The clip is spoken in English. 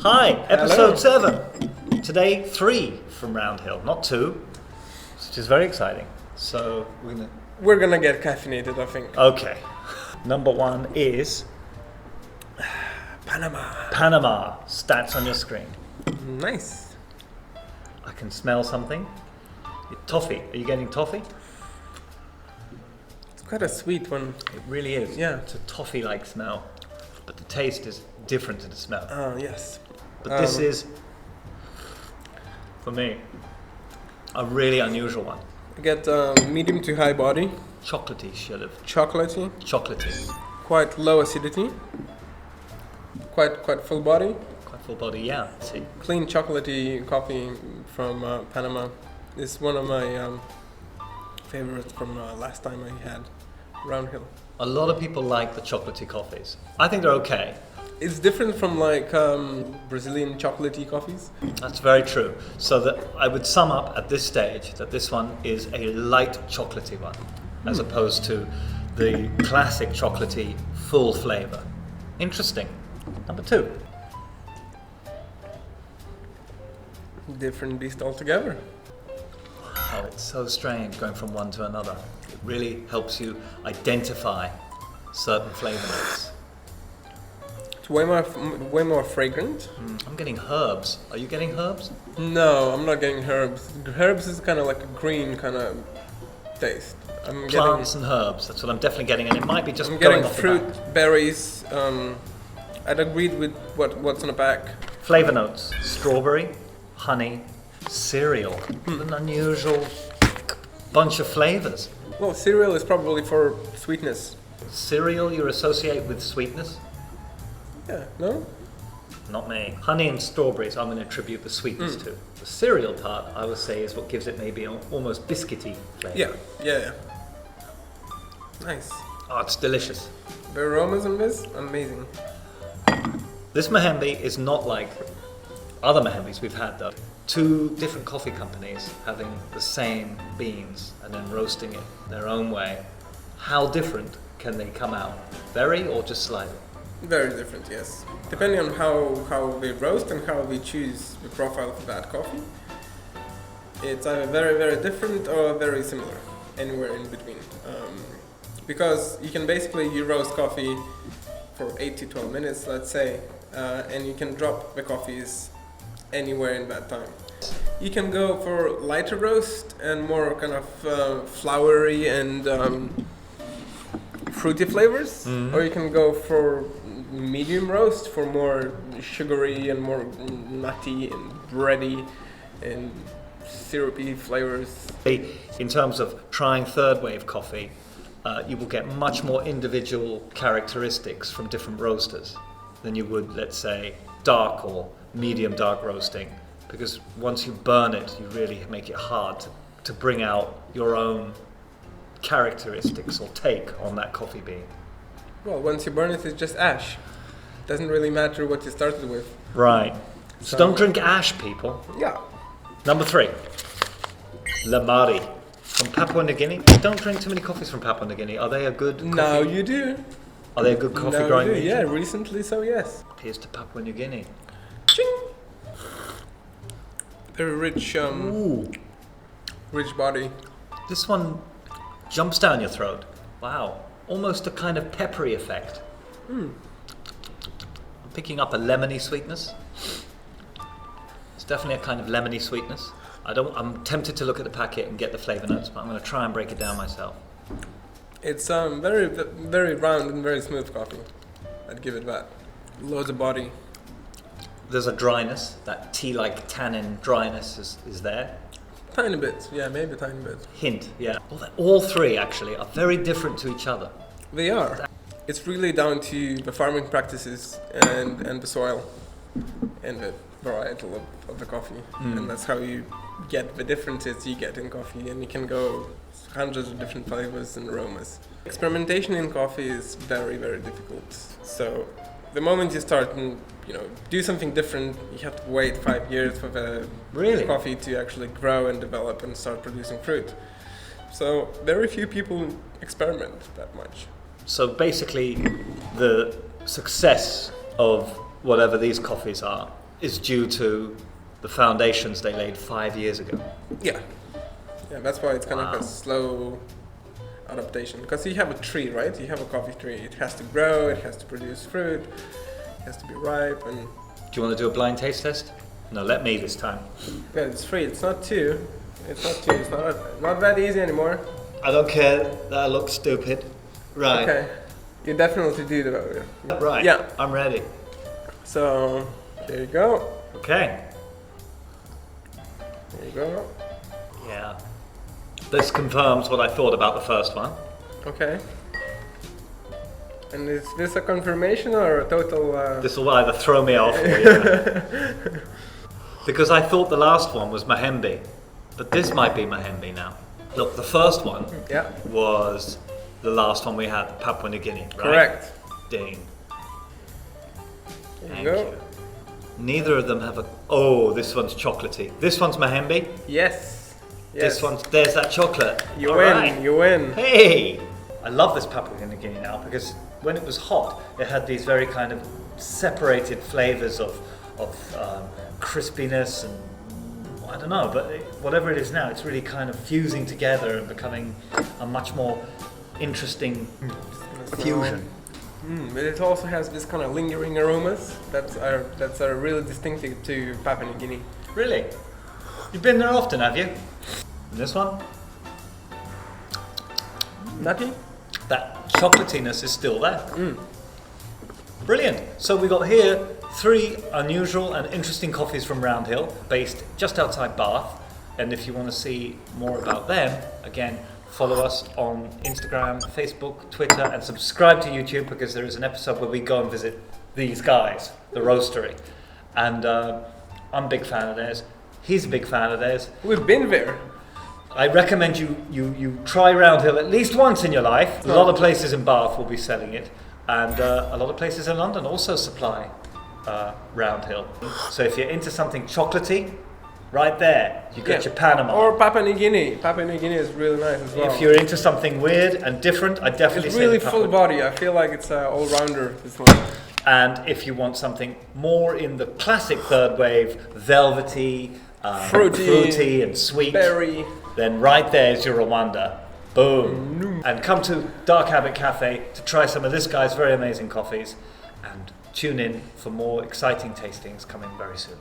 Hi, episode Hello. 7. Today, 3 from Round Hill, not 2, which is very exciting. So, We're gonna get caffeinated, I think. Okay. Number 1 is Panama. Panama. Stats on your screen. Nice. I can smell something. Toffee. Are you getting toffee? It's quite a sweet one. It really is. Yeah. It's a toffee-like smell. But the taste is different to the smell. Oh, yes. But this is, for me, a really unusual one. I get medium to high body, Chocolatey, should have. chocolatey, Chocolatey. quite low acidity, quite full body. Quite full body, yeah. See. Clean chocolatey coffee from Panama is one of my favorites from last time I had Round Hill. A lot of people like the chocolatey coffees. I think they're okay. It's different from like Brazilian chocolatey coffees. That's very true. So that I would sum up at this stage that this one is a light chocolatey one, as opposed to the classic chocolatey full flavor. Interesting. Number 2. Different beast altogether. Oh, it's so strange going from one to another. It really helps you identify certain flavor notes. It's way more fragrant. I'm getting herbs. Are you getting herbs? No, I'm not getting herbs. Herbs is kind of like a green kind of taste. I'm Plants and herbs. That's what I'm definitely getting, and it might be just I'm going getting off the fruit, back. berries. I'd agreed with what's on the back. Flavor notes: strawberry, honey, cereal. An unusual bunch of flavors. Well, cereal is probably for sweetness. Cereal you associate with sweetness? Yeah, no? Not me. Honey and strawberries I'm going to attribute the sweetness to. The cereal part, I would say, is what gives it maybe almost biscuity flavor. Yeah. Nice. Oh, it's delicious. The aromas on this, amazing. This Mahembe is not like other Mahembes we've had, though. 2 different coffee companies having the same beans and then roasting it their own way. How different can they come out? Very or just slightly? Very different, yes. Depending on how they roast and how they choose the profile for that coffee, it's either very, very different or very similar, anywhere in between. Because you roast coffee for 8 to 12 minutes, let's say, and you can drop the coffees anywhere in that time. You can go for lighter roast and more kind of flowery and fruity flavors, or you can go for medium roast for more sugary and more nutty and bready and syrupy flavors. In terms of trying third wave coffee, you will get much more individual characteristics from different roasters than you would, let's say, dark or medium dark roasting, because once you burn it, you really make it hard to bring out your own characteristics or take on that coffee bean. Well, once you burn it, it's just ash. Doesn't really matter what you started with. Right. So don't drink ash, people. Yeah. Number 3, LAMARI from Papua New Guinea. Don't drink too many coffees from Papua New Guinea. Are they a good coffee? Now you do. Are they a good coffee Now growing you do. region? Yeah, recently so yes. Here's to Papua New Guinea. Ching. Very rich, Ooh. rich body. This one jumps down your throat. Wow. Almost a kind of peppery effect. I'm picking up a lemony sweetness. It's definitely a kind of lemony sweetness. I'm tempted to look at the packet and get the flavor notes, but I'm going to try and break it down myself. It's very, very round and very smooth coffee. I'd give it that. Loads of body. There's a dryness, that tea-like tannin dryness is there. Tiny bit, yeah, maybe a tiny bit. Hint, yeah. All 3 actually are very different to each other. They are. It's really down to the farming practices and the soil and the varietal of the coffee. And that's how you get the differences you get in coffee, and you can go hundreds of different flavors and aromas. Experimentation in coffee is very, very difficult. So the moment you start and do something different, you have to wait 5 years for the coffee to actually grow and develop and start producing fruit. So very few people experiment that much. So basically, the success of whatever these coffees are, is due to the foundations they laid 5 years ago. Yeah, that's why it's kind of Wow. a slow adaptation. Because you have a tree, right? You have a coffee tree. It has to grow, it has to produce fruit, it has to be ripe, and Do you want to do a blind taste test? No, let me this time. yeah, it's free. It's not two. It's not that easy anymore. I don't care that I look stupid. Right. Okay, you definitely do the Right. Yeah. I'm ready. So here you go. Okay. There you go. Yeah. This confirms what I thought about the first one. Okay. And is this a confirmation or a total? This will either throw me off or yeah. Because I thought the last one was Mahembe, but this might be Mahembe now. Look, the first one Yeah. was the last one we had, Papua New Guinea, right? Correct. Ding. There Thank you go. you. Neither of them have a... Oh, this one's chocolatey. This one's Mahembe. Yes. This one's... There's that chocolate. You All win. right. You win. Hey! I love this Papua New Guinea now because when it was hot, it had these very kind of separated flavors of crispiness and I don't know, but whatever it is now, it's really kind of fusing together and becoming a much more interesting fusion. But it also has this kind of lingering aromas that are really distinctive to Papua New Guinea. Really? You've been there often, have you? And this one? Nutty? That chocolatiness is still there. Brilliant. So we got here 3 unusual and interesting coffees from Round Hill, based just outside Bath. And if you want to see more about them, again, follow us on Instagram, Facebook, Twitter, and subscribe to YouTube because there is an episode where we go and visit these guys, the Roastery. And I'm a big fan of theirs. He's a big fan of theirs. We've been there. I recommend you try Round Hill at least once in your life. A lot of places in Bath will be selling it, and a lot of places in London also supply Round Hill. So if you're into something chocolatey, right there, you get your Panama. Or Papua New Guinea. Papua New Guinea is really nice as well. If you're into something weird and different, I definitely it's say really the full Papua. body. I feel like it's an all-rounder, this one. And if you want something more in the classic third wave, velvety, fruity and sweet, Berry. then right there is your Rwanda. Boom. And come to Dark Habit Cafe to try some of this guy's very amazing coffees and tune in for more exciting tastings coming very soon.